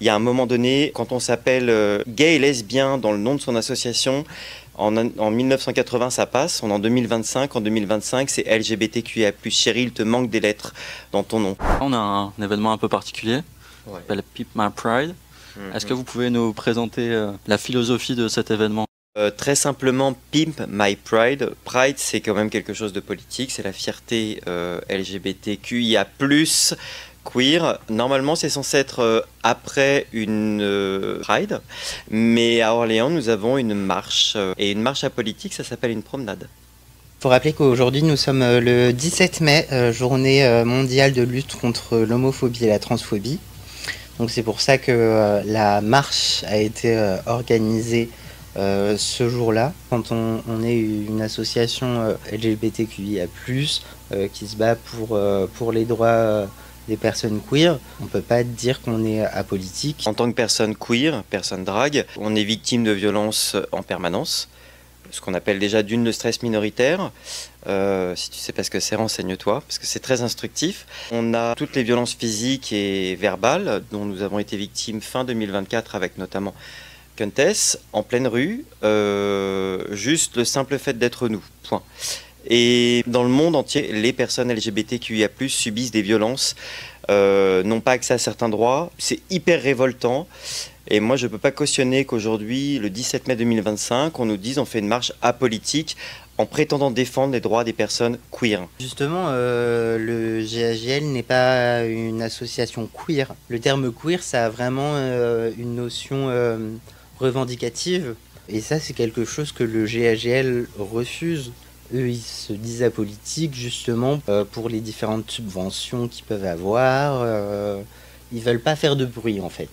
Il y a un moment donné, quand on s'appelle gay et lesbien dans le nom de son association, en 1980 ça passe, on est en 2025, en 2025 c'est LGBTQIA+. Chérie, il te manque des lettres dans ton nom. On a un événement un peu particulier, qui Ouais. s'appelle Pimp My Pride. Est-ce que vous pouvez nous présenter la philosophie de cet événement? Très simplement, Pimp My Pride. Pride, c'est quand même quelque chose de politique, c'est la fierté LGBTQIA+, queer. Normalement, c'est censé être après une Pride, mais à Orléans, nous avons une marche, et une marche apolitique, ça s'appelle une promenade. Il faut rappeler qu'aujourd'hui nous sommes le 17 mai, journée mondiale de lutte contre l'homophobie et la transphobie. Donc c'est pour ça que la marche a été organisée ce jour-là, quand on est une association LGBTQIA+, qui se bat pour les droits des personnes queer. On ne peut pas dire qu'on est apolitique. En tant que personne queer, personne drague, on est victime de violences en permanence, ce qu'on appelle déjà le stress minoritaire. Si tu sais pas ce que c'est, renseigne-toi, parce que c'est très instructif. On a toutes les violences physiques et verbales dont nous avons été victimes fin 2024 avec notamment Countess, en pleine rue, juste le simple fait d'être nous, point. Et dans le monde entier, les personnes LGBTQIA+, subissent des violences, n'ont pas accès à certains droits, c'est hyper révoltant. Et moi, je ne peux pas cautionner qu'aujourd'hui, le 17 mai 2025, on nous dise on fait une marche apolitique en prétendant défendre les droits des personnes queer. Justement, le GAGL n'est pas une association queer. Le terme queer, ça a vraiment une notion revendicative. Et ça, c'est quelque chose que le GAGL refuse. Eux, ils se disent apolitiques justement pour les différentes subventions qu'ils peuvent avoir. Ils veulent pas faire de bruit en fait.